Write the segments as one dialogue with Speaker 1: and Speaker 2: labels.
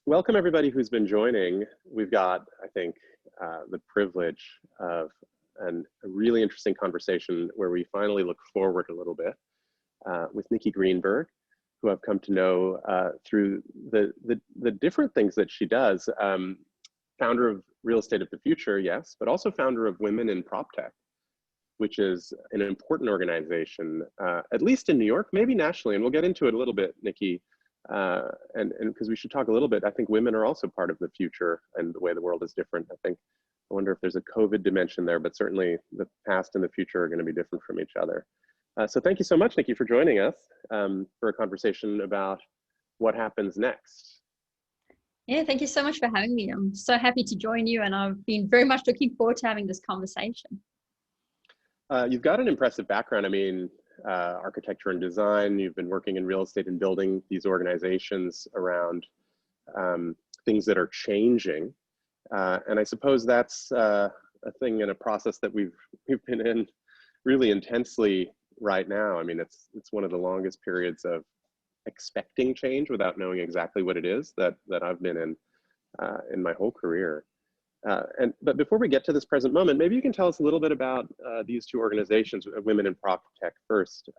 Speaker 1: Welcome everybody who's been joining. We've got, I think, the privilege of a really interesting conversation where we finally look forward a little bit with Nikki Greenberg, who I've come to know through the different things that she does. Founder of Real Estate of the Future, yes, but also founder of Women in PropTech, which is an important organization, at least in New York, maybe nationally, and we'll get into it a little bit, Nikki. And because we should talk a little bit, I think women are also part of the future and the way the world is different. I wonder if there's a COVID dimension there, but certainly the past and the future are going to be different from each other. So thank you so much, Nikki, for joining us for a conversation about what happens next.
Speaker 2: Yeah, thank you so much for having me. I'm so happy to join you, and I've been very much looking forward to having this conversation.
Speaker 1: You've got an impressive background. I mean, architecture and design. You've been working in real estate and building these organizations around things that are changing. And I suppose that's a thing and a process that we've been in really intensely right now. I mean, it's one of the longest periods of expecting change without knowing exactly what it is that I've been in my whole career. But before we get to this present moment, maybe you can tell us a little bit about these two organizations, Women in PropTech first.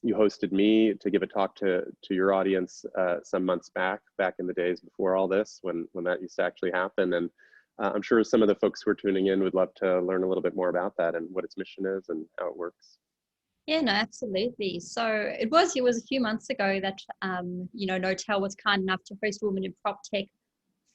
Speaker 1: You hosted me to give a talk to your audience some months back in the days before all this, when that used to actually happen. And I'm sure some of the folks who are tuning in would love to learn a little bit more about that and what its mission is and how it works.
Speaker 2: Yeah, no, absolutely. So it was a few months ago that, Notel was kind enough to host Women in PropTech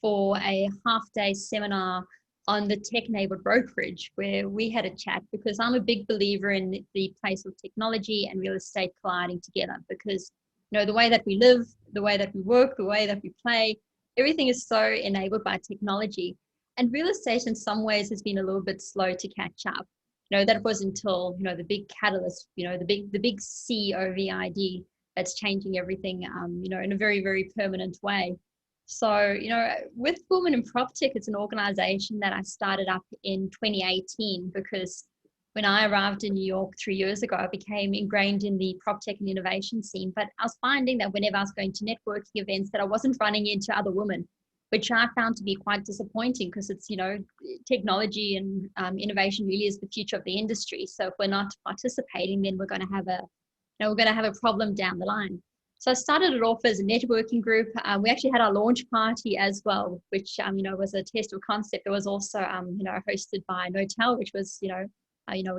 Speaker 2: for a half-day seminar on the tech-enabled brokerage, where we had a chat, because I'm a big believer in the place of technology and real estate colliding together, because the way that we live, the way that we work, the way that we play, everything is so enabled by technology. And real estate in some ways has been a little bit slow to catch up. That was until the big catalyst, the big COVID that's changing everything in a very, very permanent way. So, with Women in PropTech, it's an organization that I started up in 2018, because when I arrived in New York 3 years ago, I became ingrained in the PropTech and innovation scene. But I was finding that whenever I was going to networking events, that I wasn't running into other women, which I found to be quite disappointing, because it's, technology and innovation really is the future of the industry. So if we're not participating, then we're going to have a problem down the line. So I started it off as a networking group. We actually had our launch party as well, which was a test of concept. It was also hosted by Notel, which was we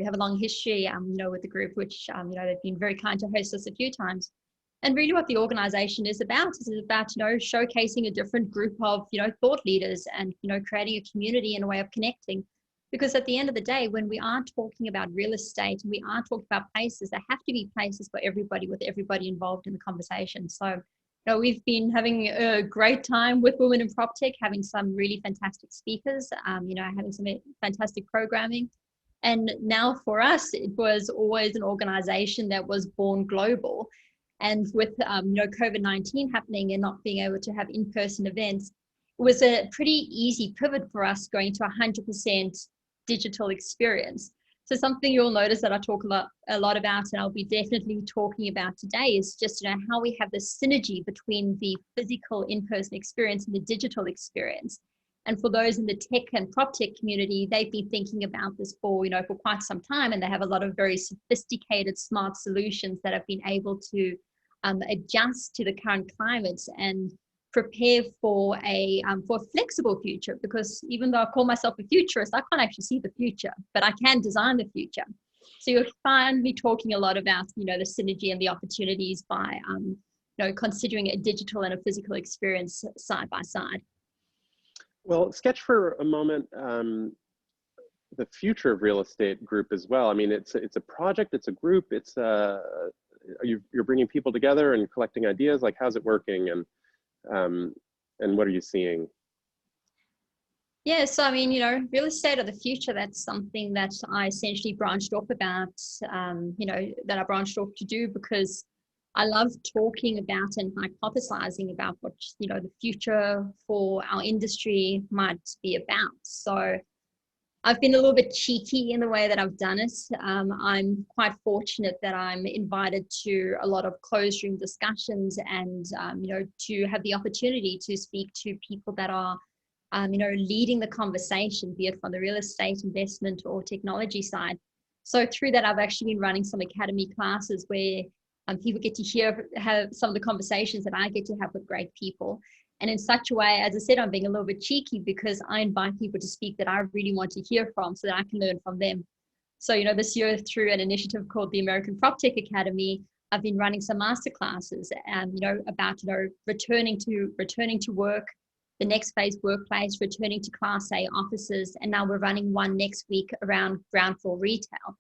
Speaker 2: have a long history with the group, which they've been very kind to host us a few times. And really, what the organization is about showcasing a different group of thought leaders and creating a community and a way of connecting. Because at the end of the day, when we are talking about real estate and we are talking about places, there have to be places for everybody, with everybody involved in the conversation. So, we've been having a great time with Women in PropTech, having some really fantastic speakers, having some fantastic programming. And now for us, it was always an organization that was born global. And with COVID-19 happening and not being able to have in-person events, it was a pretty easy pivot for us going to 100% digital experience. So something you'll notice that I talk a lot about, and I'll be definitely talking about today, is just how we have this synergy between the physical in-person experience and the digital experience. And for those in the tech and PropTech community, they've been thinking about this for quite some time, and they have a lot of very sophisticated, smart solutions that have been able to adjust to the current climate and prepare for a flexible future. Because even though I call myself a futurist, I can't actually see the future, but I can design the future. So you'll find me talking a lot about the synergy and the opportunities by considering a digital and a physical experience side by side.
Speaker 1: Well, sketch for a moment the future of real estate group as well. I mean, it's a project, it's a group, it's you're bringing people together and collecting ideas. Like, how's it working, and what are you seeing?
Speaker 2: Yeah, so I mean, real estate of the future, that's something that I essentially branched off about, that I branched off to do, because I love talking about and hypothesizing about what, the future for our industry might be about. So I've been a little bit cheeky in the way that I've done it. I'm quite fortunate that I'm invited to a lot of closed room discussions and, to have the opportunity to speak to people that are, leading the conversation, be it from the real estate investment or technology side. So through that, I've actually been running some academy classes where people get to have some of the conversations that I get to have with great people. And in such a way, as I said, I'm being a little bit cheeky because I invite people to speak that I really want to hear from so that I can learn from them. So, this year through an initiative called the American PropTech Academy, I've been running some master classes and, about, returning to work, the next phase workplace, returning to Class A offices. And now we're running one next week around ground floor retail.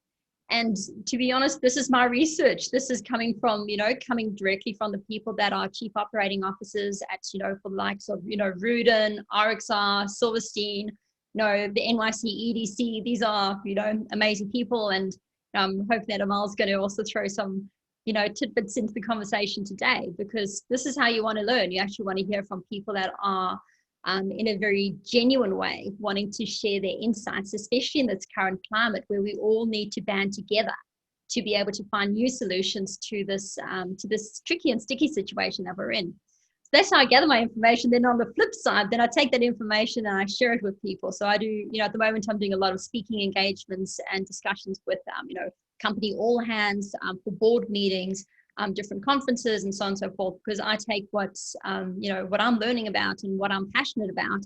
Speaker 2: And to be honest, this is my research. This is coming from, coming directly from the people that are chief operating officers at, for the likes of, Rudin, RXR, Silverstein, the NYC EDC. These are, amazing people. And I'm hoping that Amal's going to also throw some, tidbits into the conversation today, because this is how you want to learn. You actually want to hear from people that are in a very genuine way, wanting to share their insights, especially in this current climate where we all need to band together to be able to find new solutions to this tricky and sticky situation that we're in. So that's how I gather my information. Then on the flip side, then I take that information and I share it with people. So I do, at the moment, I'm doing a lot of speaking engagements and discussions with, company all hands for board meetings, different conferences and so on and so forth, because I take what's, what I'm learning about and what I'm passionate about,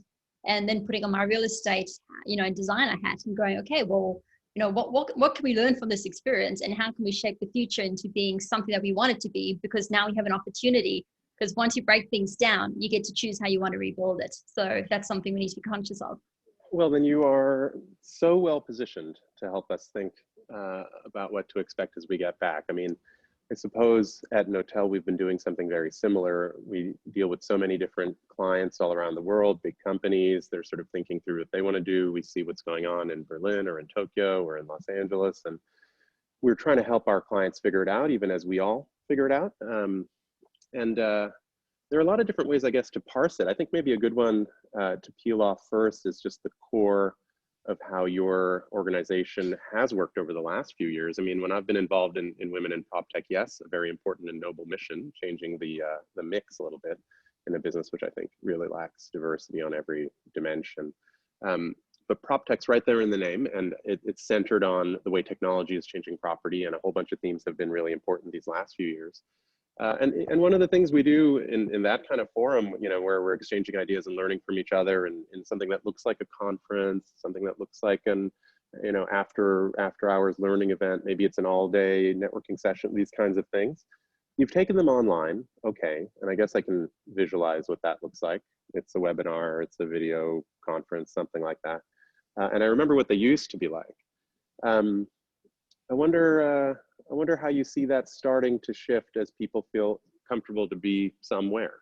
Speaker 2: and then putting on my real estate, designer hat and going, okay, well, what can we learn from this experience and how can we shape the future into being something that we want it to be? Because now we have an opportunity, because once you break things down, you get to choose how you want to rebuild it. So that's something we need to be conscious of.
Speaker 1: Well, then you are so well positioned to help us think about what to expect as we get back. I mean, I suppose at Knotel, we've been doing something very similar. We deal with so many different clients all around the world, big companies. They're sort of thinking through what they want to do. We see what's going on in Berlin or in Tokyo or in Los Angeles. And we're trying to help our clients figure it out, even as we all figure it out. There are a lot of different ways, I guess, to parse it. I think maybe a good one to peel off first is just the core of how your organization has worked over the last few years. I mean, when I've been involved in Women in PropTech, yes, a very important and noble mission, changing the mix a little bit in a business which I think really lacks diversity on every dimension. But PropTech's right there in the name, and it's centered on the way technology is changing property, and a whole bunch of themes have been really important these last few years. And one of the things we do in that kind of forum, where we're exchanging ideas and learning from each other, and in something that looks like a conference, something that looks like an, after hours learning event, maybe it's an all day networking session, these kinds of things. You've taken them online, okay, and I guess I can visualize what that looks like. It's a webinar, it's a video conference, something like that. And I remember what they used to be like. I wonder how you see that starting to shift as people feel comfortable to be somewhere.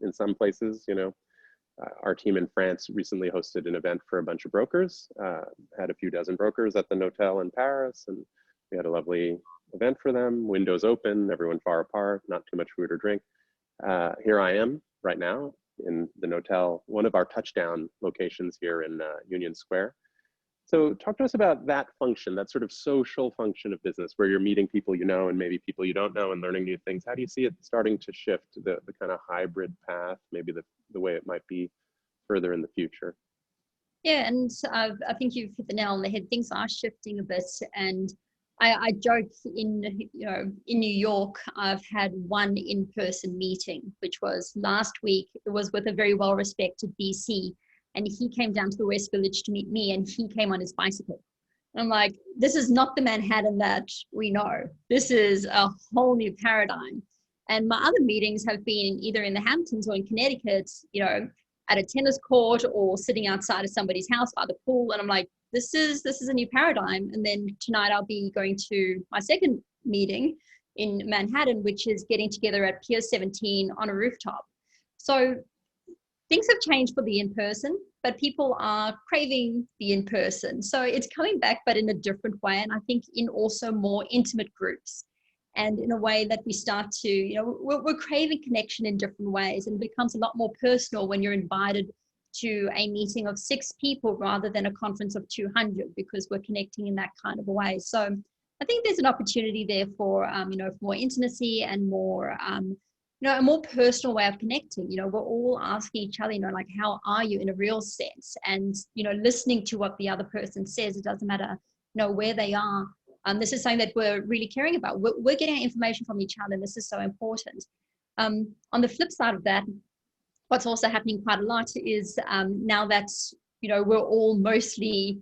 Speaker 1: In some places, our team in France recently hosted an event for a bunch of brokers, had a few dozen brokers at the Knotel in Paris, and we had a lovely event for them, windows open, everyone far apart, not too much food or drink. Here I am right now in the Knotel, one of our touchdown locations here in Union Square. So talk to us about that function, that sort of social function of business where you're meeting people and maybe people you don't know and learning new things. How do you see it starting to shift the kind of hybrid path, maybe the way it might be further in the future?
Speaker 2: Yeah, and I think you've hit the nail on the head. Things are shifting a bit, and I joke in New York, I've had one in-person meeting, which was last week. It was with a very well-respected VC. And he came down to the West Village to meet me, and he came on his bicycle. And I'm like, this is not the Manhattan that we know. This is a whole new paradigm. And my other meetings have been either in the Hamptons or in Connecticut, at a tennis court or sitting outside of somebody's house by the pool. And I'm like, this is a new paradigm. And then tonight I'll be going to my second meeting in Manhattan, which is getting together at Pier 17 on a rooftop. So things have changed for the in-person, but people are craving the in-person. So it's coming back, but in a different way. And I think in also more intimate groups, and in a way that we start to, we're craving connection in different ways, and it becomes a lot more personal when you're invited to a meeting of 6 people rather than a conference of 200, because we're connecting in that kind of a way. So I think there's an opportunity there for, for more intimacy and more, a more personal way of connecting. We're all asking each other, like, how are you in a real sense? And, listening to what the other person says. It doesn't matter, where they are. This is something that we're really caring about. We're getting our information from each other, and this is so important. On the flip side of that, what's also happening quite a lot is now that, we're all mostly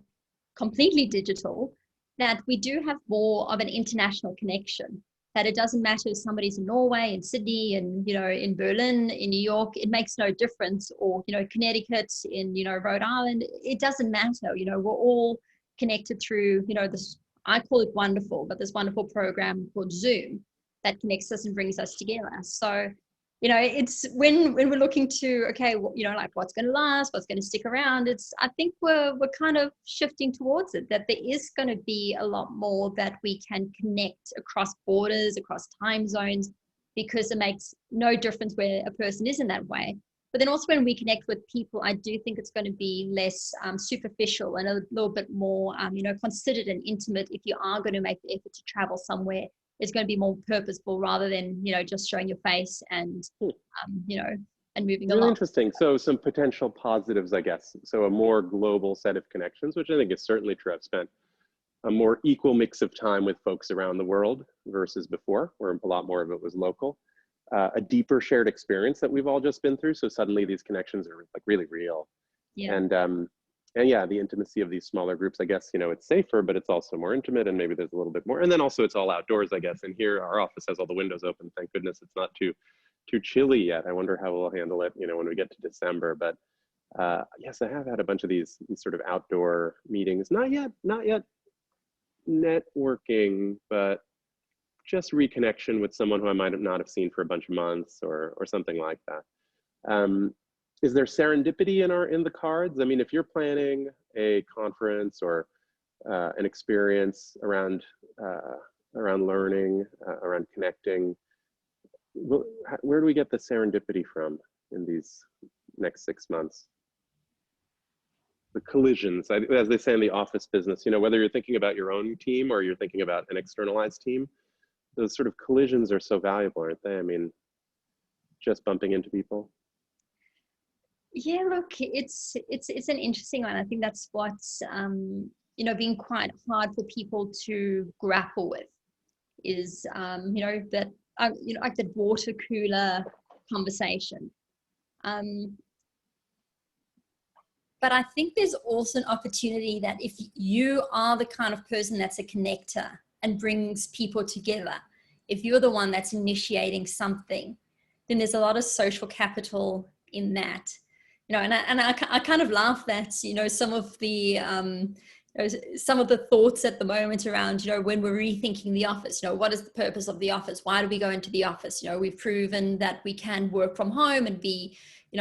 Speaker 2: completely digital, that we do have more of an international connection. That it doesn't matter if somebody's in Norway, in Sydney, and in Berlin, in New York, it makes no difference, or Connecticut, in Rhode Island, it doesn't matter. We're all connected through this, I call it wonderful, but this wonderful program called Zoom that connects us and brings us together. So it's when we're looking to, okay, like what's going to last, what's going to stick around, I think we're kind of shifting towards it, that there is going to be a lot more that we can connect across borders, across time zones, because it makes no difference where a person is in that way. But then also when we connect with people, I do think it's going to be less superficial and a little bit more, considered and intimate. If you are going to make the effort to travel somewhere, it's going to be more purposeful rather than, just showing your face and, and moving along.
Speaker 1: Really interesting. So some potential positives, I guess. So a more global set of connections, which I think is certainly true. I've spent a more equal mix of time with folks around the world versus before, where a lot more of it was local. A deeper shared experience that we've all just been through. So suddenly these connections are like really real.
Speaker 2: Yeah.
Speaker 1: And yeah, the intimacy of these smaller groups, I guess, it's safer, but it's also more intimate, and maybe there's a little bit more. And then also it's all outdoors, I guess. And here our office has all the windows open. Thank goodness it's not too chilly yet. I wonder how we'll handle it, when we get to December. But yes, I have had a bunch of these sort of outdoor meetings. Not yet networking, but just reconnection with someone who I might not have seen for a bunch of months or something like that. Is there serendipity in the cards? I mean, if you're planning a conference or an experience around learning, around connecting, where do we get the serendipity from in these next 6 months? The collisions, as they say in the office business, whether you're thinking about your own team or you're thinking about an externalized team, those sort of collisions are so valuable, aren't they? I mean, just bumping into people.
Speaker 2: Yeah, look, it's an interesting one. I think that's what's been quite hard for people to grapple with is that like the water cooler conversation. But I think there's also an opportunity that if you are the kind of person that's a connector and brings people together, if you're the one that's initiating something, then there's a lot of social capital in that. And I kind of laugh that, some of the thoughts at the moment around, when we're rethinking the office, what is the purpose of the office? Why do we go into the office? We've proven that we can work from home and be,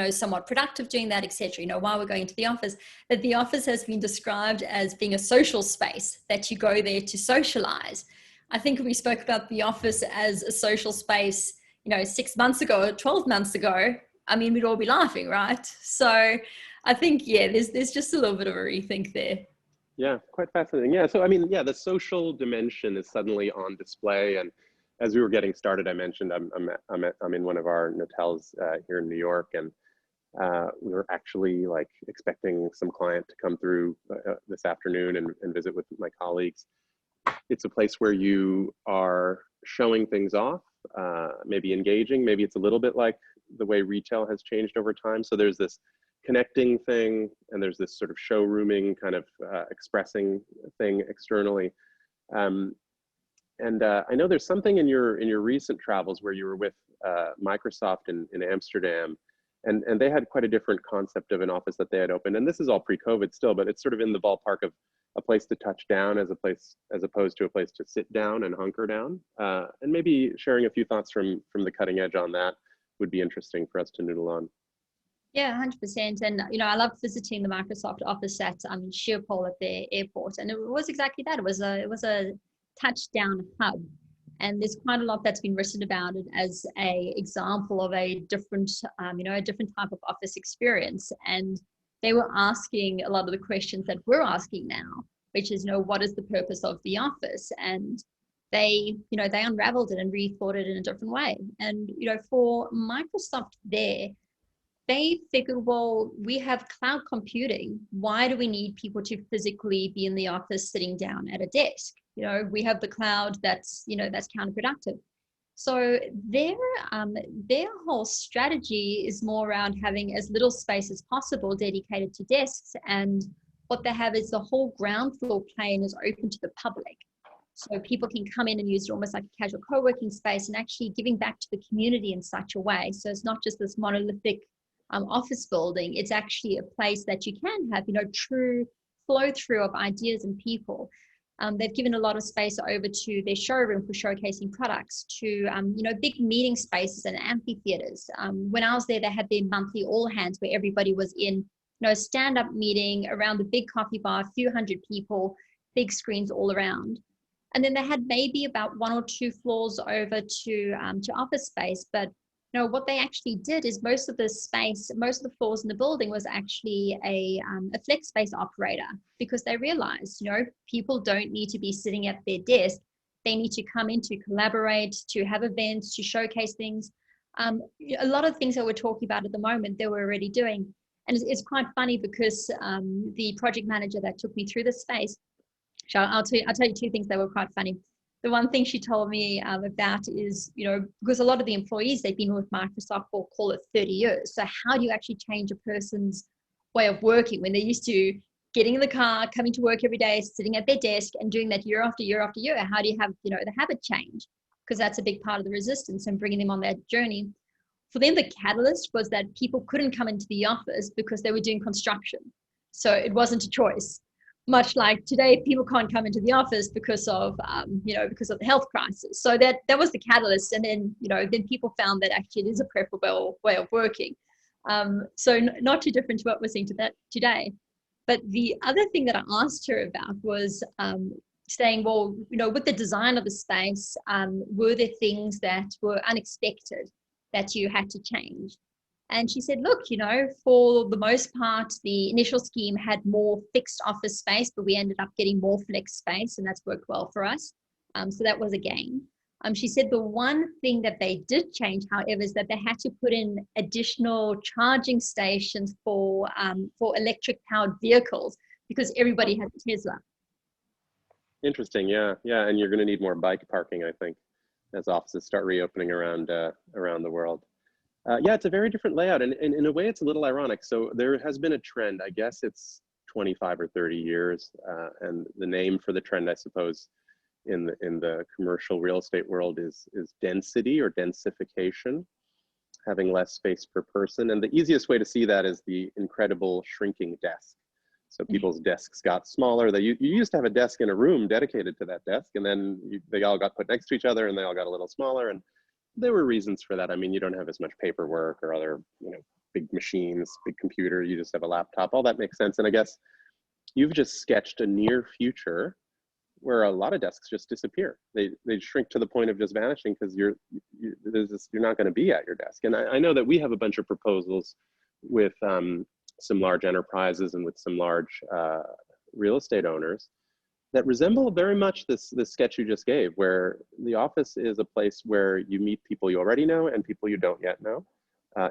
Speaker 2: somewhat productive doing that, etc. Why we're going to the office, that the office has been described as being a social space, that you go there to socialize. I think we spoke about the office as a social space, 6 months ago, 12 months ago, I mean, we'd all be laughing, right? So I think, yeah, there's just a little bit of a rethink there.
Speaker 1: Yeah, quite fascinating. Yeah, so I mean, yeah, the social dimension is suddenly on display. And as we were getting started, I mentioned I'm in one of our hotels here in New York, and we were actually like expecting some client to come through this afternoon and visit with my colleagues. It's a place where you are showing things off, maybe engaging. Maybe it's a little bit like the way retail has changed over time. So there's this connecting thing, and there's this sort of showrooming kind of expressing thing externally. And I know there's something in your recent travels where you were with Microsoft in Amsterdam, and they had quite a different concept of an office that they had opened. And this is all pre-COVID still, but it's sort of in the ballpark of a place to touch down as opposed to a place to sit down and hunker down. And maybe sharing a few thoughts from the cutting edge on that would be interesting for us to noodle on.
Speaker 2: Yeah, 100%. And, I loved visiting the Microsoft office at Schiphol at their airport. And it was exactly that. It was a touchdown hub. And there's quite a lot that's been written about it as a example of a different, a different type of office experience. And they were asking a lot of the questions that we're asking now, which is, what is the purpose of the office? And they unraveled it and rethought it in a different way. And, for Microsoft they figured, well, we have cloud computing. Why do we need people to physically be in the office sitting down at a desk? We have the cloud that's counterproductive. So their whole strategy is more around having as little space as possible dedicated to desks. And what they have is the whole ground floor plane is open to the public. So people can come in and use it almost like a casual co-working space and actually giving back to the community in such a way. So it's not just this monolithic office building. It's actually a place that you can have, true flow through of ideas and people. They've given a lot of space over to their showroom for showcasing products, to big meeting spaces and amphitheaters. When I was there, they had their monthly all hands where everybody was in stand-up meeting around the big coffee bar, a few hundred people, big screens all around. And then they had maybe about 1 or 2 floors over to office space. But what they actually did is most of the floors in the building was actually a flex space operator, because they realized, people don't need to be sitting at their desk. They need to come in to collaborate, to have events, to showcase things. A lot of things that we're talking about at the moment, they were already doing. And it's quite funny because the project manager that took me through the space, I'll tell you 2 things that were quite funny. The one thing she told me about is, because a lot of the employees, they've been with Microsoft for, call it 30 years. So how do you actually change a person's way of working when they're used to getting in the car, coming to work every day, sitting at their desk and doing that year after year after year? How do you have, the habit change? Because that's a big part of the resistance and bringing them on that journey. For them, the catalyst was that people couldn't come into the office because they were doing construction. So it wasn't a choice. Much like today, people can't come into the office because of the health crisis. So that was the catalyst. And then, then people found that actually it is a preferable way of working. So not too different to what we're seeing today. But the other thing that I asked her about was saying, well, with the design of the space, were there things that were unexpected that you had to change? And she said, look, for the most part, the initial scheme had more fixed office space, but we ended up getting more flex space, and that's worked well for us. So that was a gain. She said the one thing that they did change, however, is that they had to put in additional charging stations for electric-powered vehicles because everybody had a Tesla.
Speaker 1: Interesting, yeah. And you're going to need more bike parking, I think, as offices start reopening around the world. Yeah, it's a very different layout, and in a way it's a little ironic. So there has been a trend, I guess it's 25 or 30 years, and the name for the trend, I suppose, in the commercial real estate world is density or densification, having less space per person. And the easiest way to see that is the incredible shrinking desk. So people's desks got smaller. You used to have a desk in a room dedicated to that desk, and then they all got put next to each other and they all got a little smaller. And there were reasons for that. I mean, you don't have as much paperwork or other, big machines, big computer, you just have a laptop. All that makes sense. And I guess you've just sketched a near future where a lot of desks just disappear. They shrink to the point of just vanishing because you're not going to be at your desk. And I know that we have a bunch of proposals with some large enterprises and with some large real estate owners that resemble very much this sketch you just gave, where the office is a place where you meet people you already know and people you don't yet know,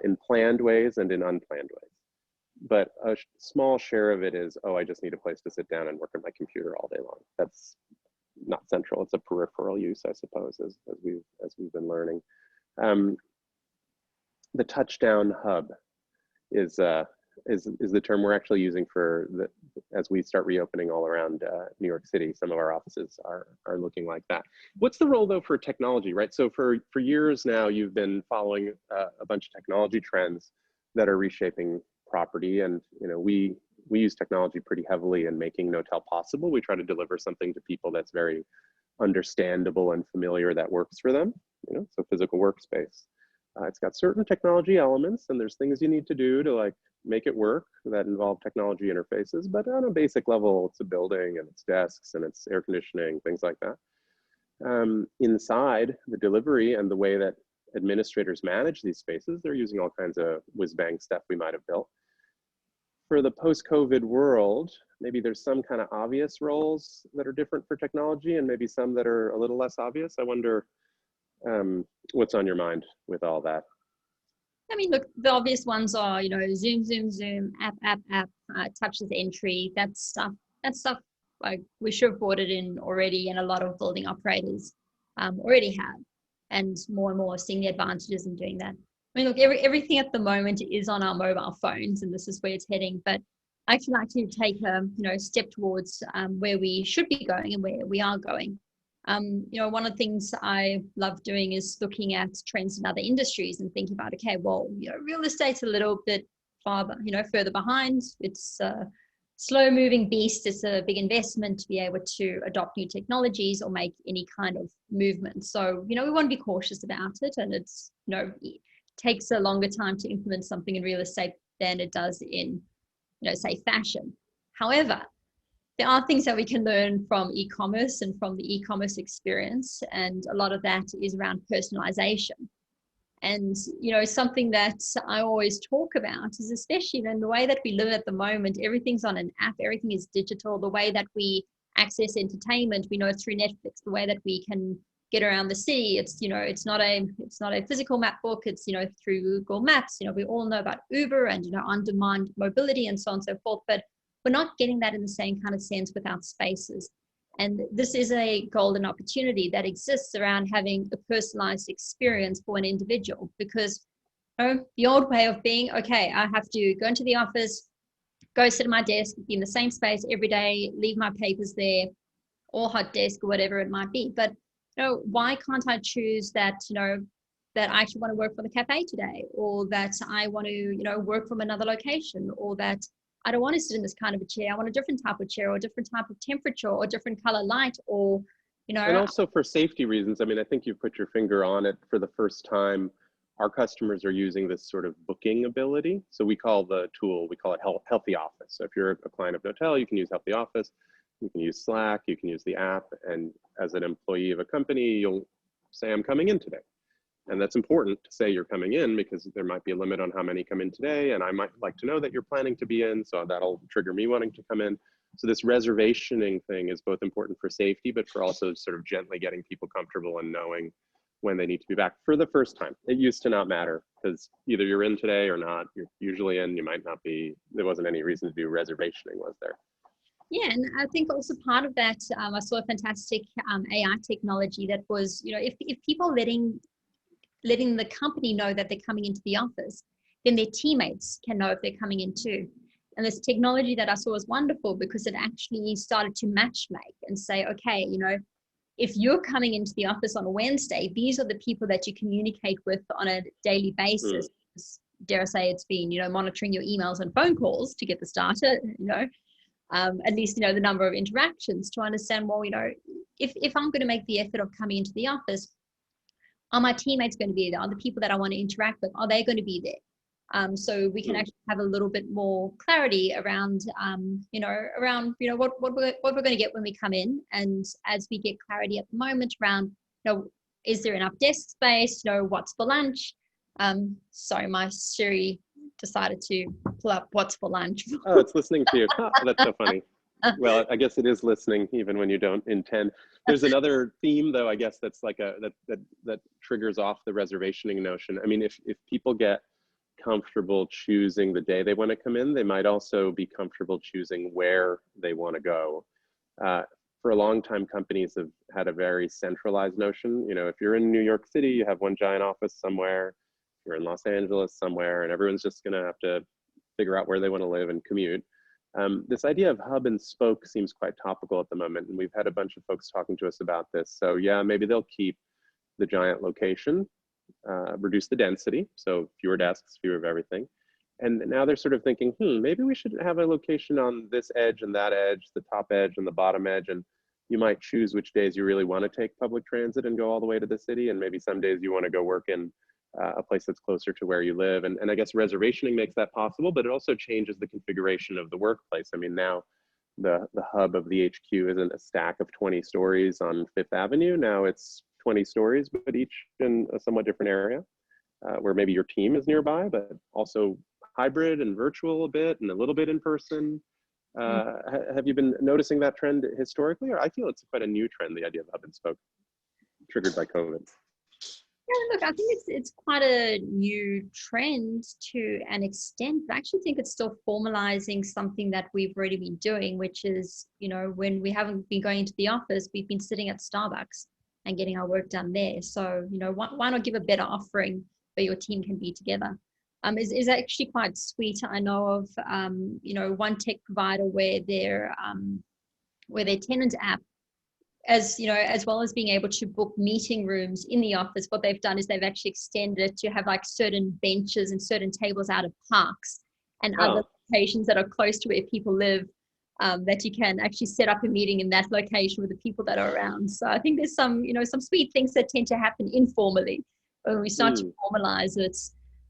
Speaker 1: in planned ways and in unplanned ways. But a small share of it is, oh, I just need a place to sit down and work on my computer all day long. That's not central. It's a peripheral use, I suppose, as we've been learning. The touchdown hub is the term we're actually using as we start reopening all around New York City. Some of our offices are looking like that. What's the role though for technology, right? So for years now, you've been following a bunch of technology trends that are reshaping property, and we use technology pretty heavily in making Knotel possible. We try to deliver something to people that's very understandable and familiar that works for them. So physical workspace. It's got certain technology elements, and there's things you need to do to make it work that involve technology interfaces. But on a basic level, it's a building and it's desks and it's air conditioning, things like that. Inside the delivery and the way that administrators manage these spaces, they're using all kinds of whiz-bang stuff we might have built. for the post-COVID world, maybe there's some kind of obvious roles that are different for technology and maybe some that are a little less obvious. I wonder what's on your mind with all that.
Speaker 2: I mean, look, the obvious ones are, Zoom, app, touchless entry, that stuff like we should have brought it in already, and a lot of building operators already have, and more seeing the advantages in doing that. I mean, look, everything at the moment is on our mobile phones, and this is where it's heading. But I actually like to take a step towards where we should be going and where we are going. One of the things I love doing is looking at trends in other industries and thinking about, okay, well, real estate's a little bit further behind. It's a slow moving beast. It's a big investment to be able to adopt new technologies or make any kind of movement. So, we want to be cautious about it, and it's, it takes a longer time to implement something in real estate than it does in, say, fashion. However, there are things that we can learn from e-commerce and from the e-commerce experience, and a lot of that is around personalization. And something that I always talk about is, especially in the way that we live at the moment, everything's on an app, everything is digital. The way that we access entertainment, we know it's through Netflix. The way that we can get around the city, it's not a physical map book, it's through Google Maps. We all know about Uber and on-demand mobility and so on and so forth, but we're not getting that in the same kind of sense without spaces. And this is a golden opportunity that exists around having a personalized experience for an individual, because the old way of being, okay, I have to go into the office, go sit at my desk, be in the same space every day, leave my papers there, or hot desk or whatever it might be. But why can't I choose that, that I actually want to work for the cafe today, or that I want to, work from another location, or that I don't want to sit in this kind of a chair. I want a different type of chair, or a different type of temperature, or different color light, or,
Speaker 1: And also for safety reasons. I mean, I think you've put your finger on it. For the first time, our customers are using this sort of booking ability. So we call the tool, we call it Healthy Office. So if you're a client of Knotel, you can use Healthy Office, you can use Slack, you can use the app. And as an employee of a company, you'll say, I'm coming in today. And that's important to say you're coming in, because there might be a limit on how many come in today. And I might like to know that you're planning to be in, so that'll trigger me wanting to come in. So this reservationing thing is both important for safety, but for also sort of gently getting people comfortable and knowing when they need to be back for the first time. It used to not matter, because either you're in today or not. You're usually in, you might not be. There wasn't any reason to do reservationing, was there?
Speaker 2: Yeah, and I think also part of that, I saw a fantastic AI technology that was, if people letting the company know that they're coming into the office, then their teammates can know if they're coming in too. And this technology that I saw was wonderful, because it actually started to match make and say, okay, if you're coming into the office on a Wednesday, these are the people that you communicate with on a daily basis. Dare I say, it's been, monitoring your emails and phone calls to get the starter, at least, the number of interactions to understand, well, if I'm going to make the effort of coming into the office, are my teammates going to be there? Are the people that I want to interact with, are they going to be there? So we can actually have a little bit more clarity around, what we're going to get when we come in. And as we get clarity at the moment around, is there enough desk space? What's for lunch? Sorry, my Siri decided to pull up what's for lunch.
Speaker 1: Oh, it's listening to you. Oh, that's so funny. Well, I guess it is listening even when you don't intend. There's another theme, though, I guess, that's like that triggers off the reservationing notion. I mean, if people get comfortable choosing the day they want to come in, they might also be comfortable choosing where they want to go. For a long time, companies have had a very centralized notion. If you're in New York City, you have one giant office somewhere. You're in Los Angeles somewhere, and everyone's just going to have to figure out where they want to live and commute. This idea of hub and spoke seems quite topical at the moment, and we've had a bunch of folks talking to us about this. So yeah, maybe they'll keep the giant location, reduce the density, so fewer desks, fewer of everything. And now they're sort of thinking, maybe we should have a location on this edge and that edge, the top edge and the bottom edge, and you might choose which days you really want to take public transit and go all the way to the city, and maybe some days you want to go work in a place that's closer to where you live. And I guess reservationing makes that possible, but it also changes the configuration of the workplace. I mean, now the hub of the HQ isn't a stack of 20 stories on Fifth Avenue. Now it's 20 stories, but each in a somewhat different area, where maybe your team is nearby, but also hybrid and virtual a bit and a little bit in person. Have you been noticing that trend historically? Or I feel it's quite a new trend, the idea of hub and spoke, triggered by COVID.
Speaker 2: Yeah, look, I think it's quite a new trend to an extent, but I actually think it's still formalizing something that we've already been doing, which is, when we haven't been going into the office, we've been sitting at Starbucks and getting our work done there. So, why not give a better offering where your team can be together? Is actually quite sweet. I know of, one tech provider where their tenant app, as well as being able to book meeting rooms in the office, what they've done is they've actually extended it to have like certain benches and certain tables out of parks and other locations that are close to where people live, that you can actually set up a meeting in that location with the people that are around. So I think there's some sweet things that tend to happen informally. When we start to formalize it,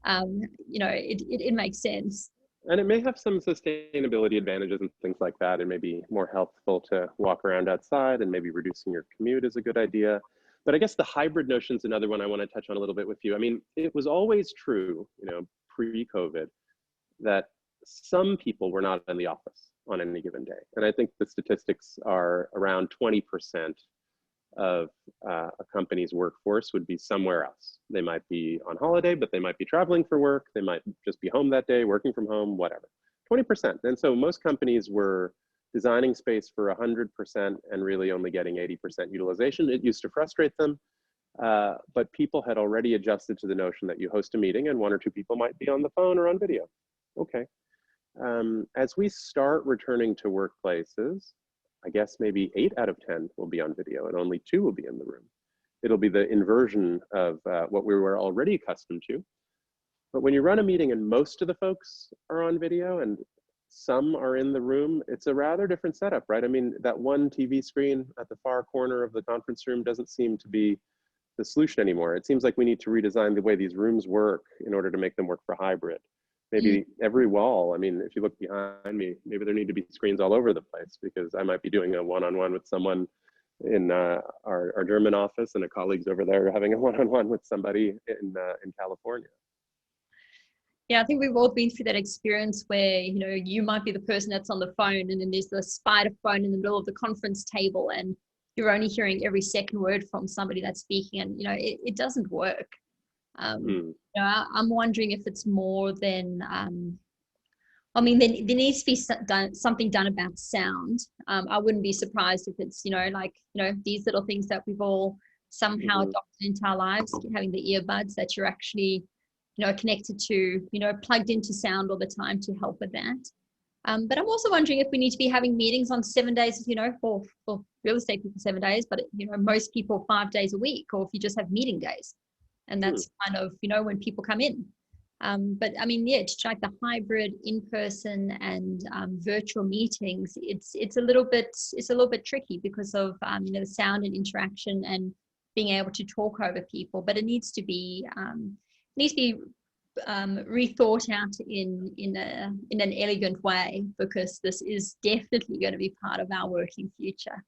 Speaker 2: it makes sense.
Speaker 1: And it may have some sustainability advantages and things like that. It may be more helpful to walk around outside, and maybe reducing your commute is a good idea. But I guess the hybrid notion is another one I want to touch on a little bit with you. I mean, it was always true, pre-COVID, that some people were not in the office on any given day. And I think the statistics are around 20% of a company's workforce would be somewhere else. They might be on holiday, but they might be traveling for work. They might just be home that day, working from home, whatever. 20%. And so most companies were designing space for 100% and really only getting 80% utilization. It used to frustrate them, but people had already adjusted to the notion that you host a meeting and one or two people might be on the phone or on video. Okay. As we start returning to workplaces, I guess maybe 8 out of 10 will be on video and only 2 will be in the room. It'll be the inversion of what we were already accustomed to. But when you run a meeting and most of the folks are on video and some are in the room, it's a rather different setup, right? I mean, that one TV screen at the far corner of the conference room doesn't seem to be the solution anymore. It seems like we need to redesign the way these rooms work in order to make them work for hybrid. Maybe every wall, I mean, if you look behind me, maybe there need to be screens all over the place, because I might be doing a one-on-one with someone in our German office, and a colleague's over there having a one-on-one with somebody in California.
Speaker 2: Yeah, I think we've all been through that experience where, you might be the person that's on the phone, and then there's the spider phone in the middle of the conference table, and you're only hearing every second word from somebody that's speaking, and, it doesn't work. I'm wondering if it's more than, there needs to be something done about sound. I wouldn't be surprised if it's, these little things that we've all somehow adopted into our lives, having the earbuds that you're actually, connected to, plugged into sound all the time to help with that. But I'm also wondering if we need to be having meetings on 7 days, for real estate people 7 days, but, most people 5 days a week, or if you just have meeting days. And that's kind of, when people come in. But I mean, to try the hybrid, in-person and virtual meetings, it's a little bit tricky because of the sound and interaction and being able to talk over people. But it needs to be rethought out in an elegant way, because this is definitely going to be part of our working future.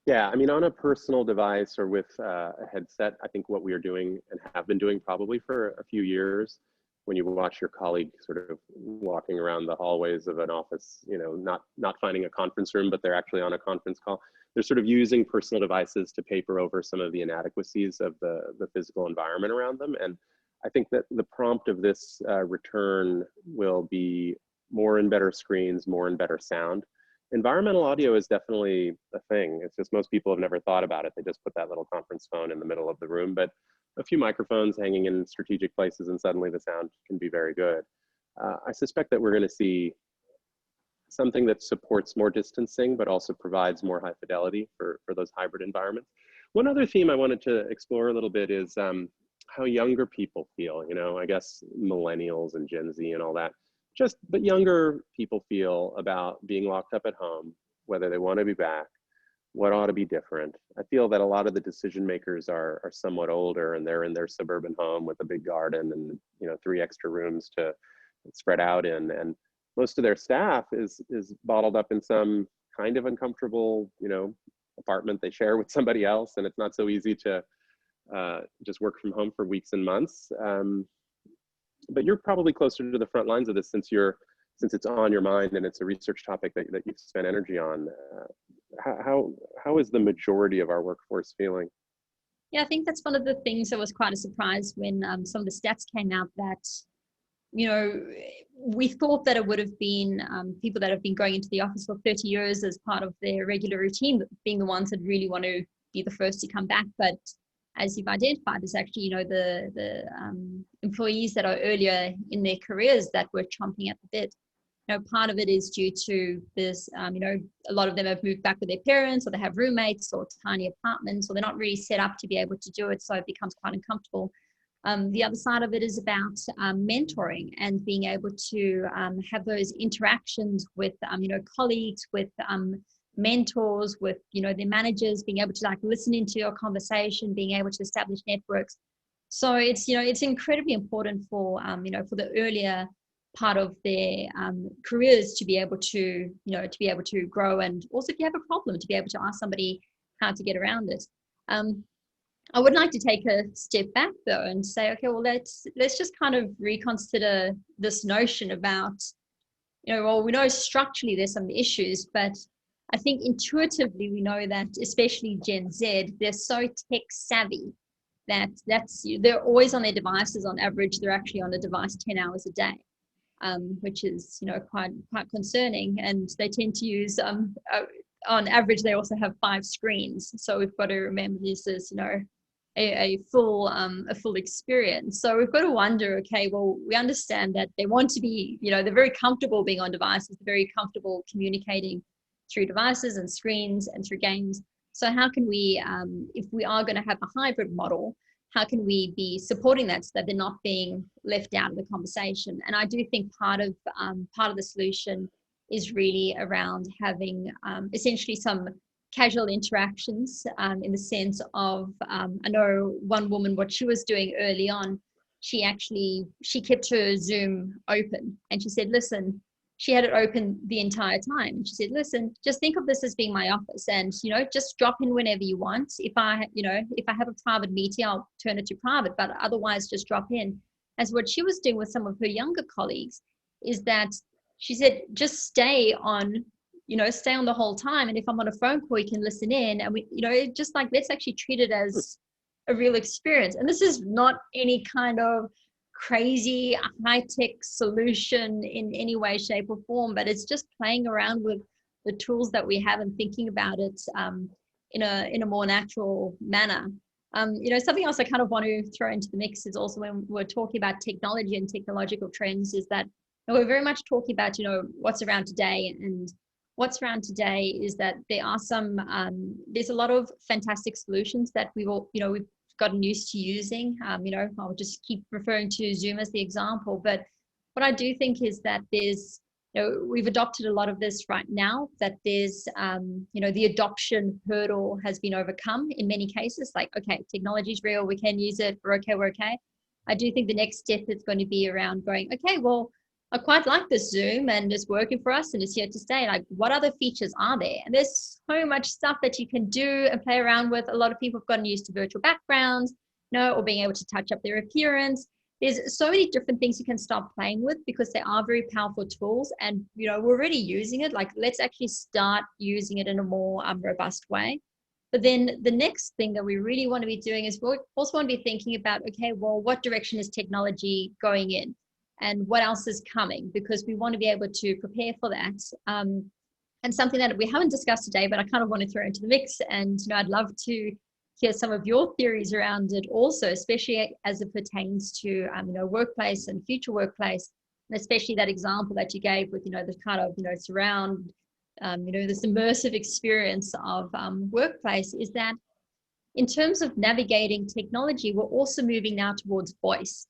Speaker 1: Yeah, I mean, on a personal device or with a headset, I think what we are doing and have been doing probably for a few years, when you watch your colleague sort of walking around the hallways of an office, not finding a conference room, but they're actually on a conference call, they're sort of using personal devices to paper over some of the inadequacies of the physical environment around them. And I think that the prompt of this return will be more and better screens, more and better sound. Environmental audio is definitely a thing. It's just most people have never thought about it. They just put that little conference phone in the middle of the room, but a few microphones hanging in strategic places and suddenly the sound can be very good. I suspect that we're going to see something that supports more distancing, but also provides more high fidelity for those hybrid environments. One other theme I wanted to explore a little bit is how younger people feel. I guess millennials and Gen Z and all that. But younger people feel about being locked up at home, whether they want to be back, what ought to be different. I feel that a lot of the decision makers are somewhat older, and they're in their suburban home with a big garden and 3 extra rooms to spread out in, and most of their staff is bottled up in some kind of uncomfortable apartment they share with somebody else, and it's not so easy to just work from home for weeks and months. but you're probably closer to the front lines of this since it's on your mind and it's a research topic that you've spent energy on. How is the majority of our workforce feeling?
Speaker 2: Yeah, I think that's one of the things that was quite a surprise when some of the stats came out that, you know, we thought that it would have been people that have been going into the office for 30 years as part of their regular routine, being the ones that really want to be the first to come back. But as you've identified, there's actually, you know, the employees that are earlier in their careers that were chomping at the bit. You know, part of it is due to this, you know, a lot of them have moved back with their parents, or they have roommates or tiny apartments, or they're not really set up to be able to do it. So it becomes quite uncomfortable. The other side of it is about mentoring and being able to have those interactions with, you know, colleagues, with mentors, with, you know, their managers, being able to like listen into your conversation, being able to establish networks. So it's, you know, it's incredibly important for, you know, for the earlier part of their careers to be able to, you know, to be able to grow, and also if you have a problem to be able to ask somebody how to get around it. I would like to take a step back though and say, okay, well, let's just kind of reconsider this notion about, you know, well, we know structurally there's some issues, but I think intuitively we know that especially Gen Z, they're so tech savvy that they're always on their devices. On average, they're actually on a device 10 hours a day. Which is, you know, quite concerning, and they tend to use on average they also have 5 screens. So we've got to remember this is, you know, a full experience. So we've got to wonder, okay, well, we understand that they want to be, you know, they're very comfortable being on devices, they're very comfortable communicating through devices and screens and through games. So how can we, if we are going to have a hybrid model, how can we be supporting that so that they're not being left out of the conversation? And I do think part of the solution is really around having essentially some casual interactions in the sense of, I know one woman, what she was doing early on, she kept her Zoom open, and she said, listen, she had it open the entire time. And she said, listen, just think of this as being my office, and, you know, just drop in whenever you want. If I have a private meeting, I'll turn it to private, but otherwise just drop in. As what she was doing with some of her younger colleagues is that she said, just stay on the whole time. And if I'm on a phone call, you can listen in, and we, you know, just like, let's actually treat it as a real experience. And this is not any kind of crazy high-tech solution in any way, shape, or form, but it's just playing around with the tools that we have and thinking about it in a more natural manner. You know, something else I kind of want to throw into the mix is also, when we're talking about technology and technological trends, is that, you know, we're very much talking about, you know, what's around today. And what's around today is that there are there's a lot of fantastic solutions that we've gotten used to using. You know, I'll just keep referring to Zoom as the example, but what I do think is that there's, you know, we've adopted a lot of this right now, that there's, you know, the adoption hurdle has been overcome in many cases. Like, okay, technology is real, we can use it, we're okay. I do think the next step is going to be around going, okay, well, I quite like this Zoom and it's working for us and it's here to stay. Like, what other features are there? And there's so much stuff that you can do and play around with. A lot of people have gotten used to virtual backgrounds, you know, or being able to touch up their appearance. There's so many different things you can start playing with, because they are very powerful tools, and, you know, we're already using it. Like, let's actually start using it in a more robust way. But then the next thing that we really want to be doing is we also want to be thinking about, okay, well, what direction is technology going in? And what else is coming, because we want to be able to prepare for that. And something that we haven't discussed today, but I kind of want to throw into the mix, and, you know, I'd love to hear some of your theories around it also, especially as it pertains to, you know, workplace and future workplace, and especially that example that you gave with, you know, the kind of, you know, surround, you know, this immersive experience of workplace, is that in terms of navigating technology, we're also moving now towards voice.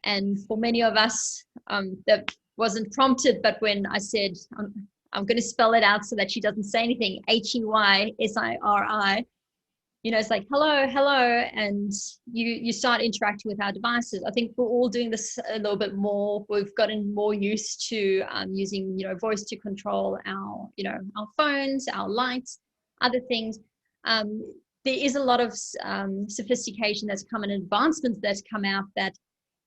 Speaker 2: And for many of us, that wasn't prompted, but when I said, I'm going to spell it out so that she doesn't say anything, HEYSIRI, you know, it's like, hello, and you start interacting with our devices. I think we're all doing this a little bit more. We've gotten more used to using, you know, voice to control our, you know, our phones, our lights, other things. There is a lot of sophistication that's come and advancements that's come out that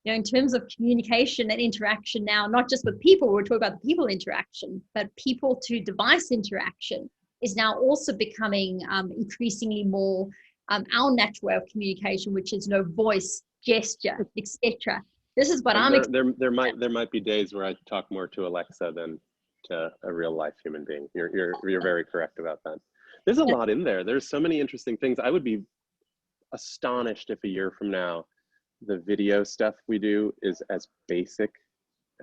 Speaker 2: in terms of communication and interaction now, not just with people, we're talking about the people interaction, but people to device interaction is now also becoming increasingly more our natural way of communication, which is voice, gesture, etc. This is what
Speaker 1: there might be days where I talk more to Alexa than to a real life human being. You're very correct about that. There's a lot in there. There's so many interesting things. I would be astonished if a year from now the video stuff we do is as basic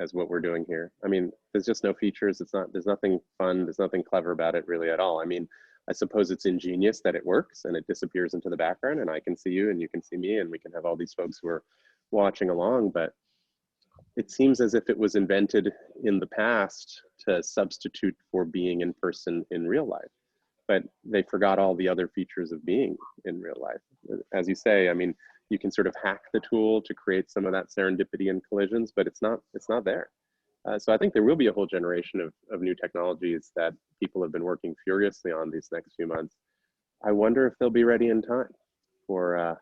Speaker 1: as what we're doing here. I mean, there's just no features. There's nothing fun. There's nothing clever about it really at all. I mean, I suppose it's ingenious that it works and it disappears into the background and I can see you and you can see me and we can have all these folks who are watching along, but it seems as if it was invented in the past to substitute for being in person in real life, but they forgot all the other features of being in real life. As you say, I mean, you can sort of hack the tool to create some of that serendipity and collisions, but it's not there. So I think there will be a whole generation of new technologies that people have been working furiously on these next few months. I wonder if they'll be ready in time for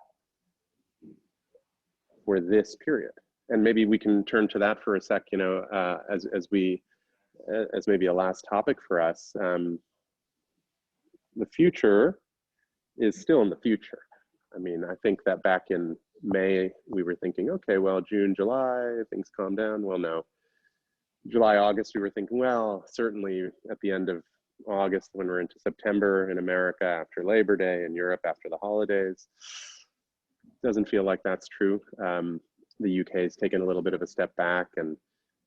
Speaker 1: this period. And maybe we can turn to that for a sec, as maybe a last topic for us. The future is still in the future. I mean, I think that back in May, we were thinking, okay, well, June, July, things calm down. Well, no. July, August, we were thinking, well, certainly at the end of August, when we're into September in America after Labor Day, in Europe after the holidays, doesn't feel like that's true. The UK has taken a little bit of a step back, and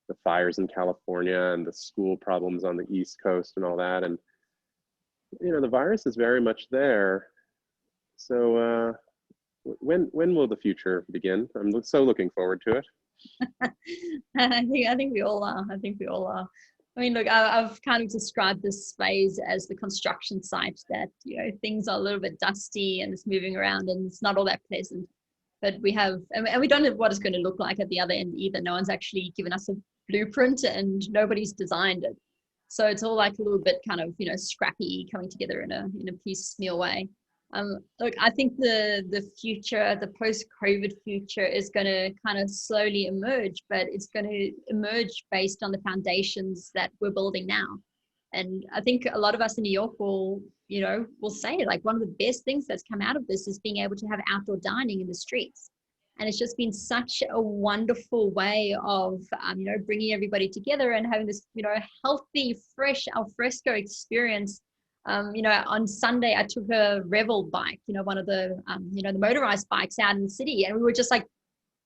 Speaker 1: the fires in California and the school problems on the East Coast and all that. And, the virus is very much there. So when will the future begin? I'm so looking forward to it.
Speaker 2: I think we all are. I mean, look, I've kind of described this phase as the construction site that, things are a little bit dusty and it's moving around and it's not all that pleasant. But we have, and we don't know what it's going to look like at the other end either. No one's actually given us a blueprint and nobody's designed it. So it's all like a little bit kind of, scrappy, coming together in a piecemeal way. Look, I think the future, the post-COVID future is going to kind of slowly emerge, but it's going to emerge based on the foundations that we're building now. And I think a lot of us in New York will say, like, one of the best things that's come out of this is being able to have outdoor dining in the streets. And it's just been such a wonderful way of, bringing everybody together and having this, healthy, fresh al fresco experience. On Sunday, I took a Revel bike, one of the, the motorized bikes out in the city. And we were just like,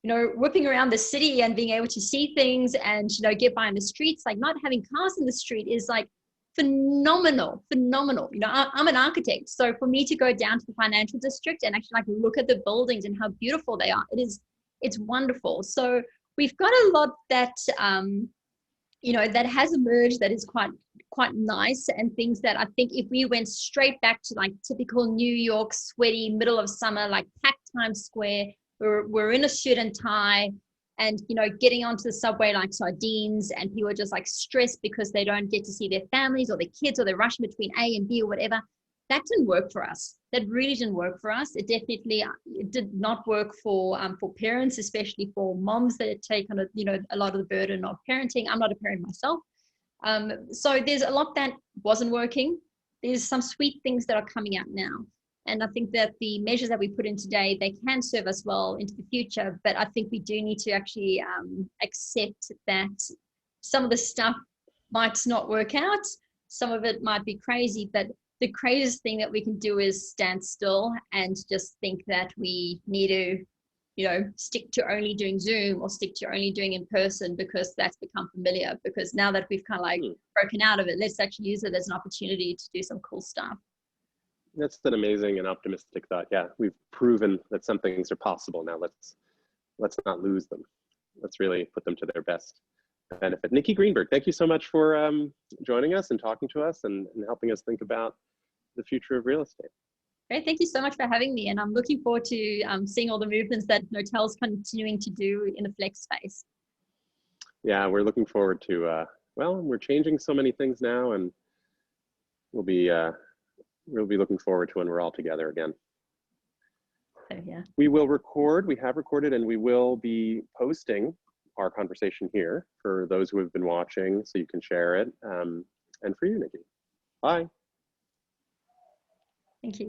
Speaker 2: whipping around the city and being able to see things and, get by in the streets. Like, not having cars in the street is like phenomenal. I'm an architect. So for me to go down to the financial district and actually like look at the buildings and how beautiful they are, it's wonderful. So we've got a lot that, that has emerged that is quite nice, and things that I think if we went straight back to like typical New York, sweaty, middle of summer, like packed Times Square, we're in a suit and tie and, getting onto the subway like sardines, and people are just like stressed because they don't get to see their families or their kids, or they're rushing between A and B or whatever. That didn't work for us. That really didn't work for us. It did not work for parents, especially for moms that take on a lot of the burden of parenting. I'm not a parent myself. So there's a lot that wasn't working. There's some sweet things that are coming out now. And I think that the measures that we put in today, they can serve us well into the future. But I think we do need to actually accept that some of the stuff might not work out. Some of it might be crazy, but the craziest thing that we can do is stand still and just think that we need to, stick to only doing Zoom or stick to only doing in person because that's become familiar. Because now that we've kind of like broken out of it, let's actually use it as an opportunity to do some cool stuff.
Speaker 1: That's an amazing and optimistic thought. Yeah, we've proven that some things are possible. Now let's not lose them. Let's really put them to their best benefit. Nikki Greenberg, thank you so much for joining us and talking to us and helping us think about the future of real estate.
Speaker 2: Great, thank you so much for having me. And I'm looking forward to seeing all the movements that Knotel's continuing to do in the flex space.
Speaker 1: Yeah, we're looking forward to, we're changing so many things now, and we'll be looking forward to when we're all together again.
Speaker 2: So yeah.
Speaker 1: We will record, we have recorded, and we will be posting our conversation here for those who have been watching, so you can share it. And for you, Nikki. Bye.
Speaker 2: Thank you.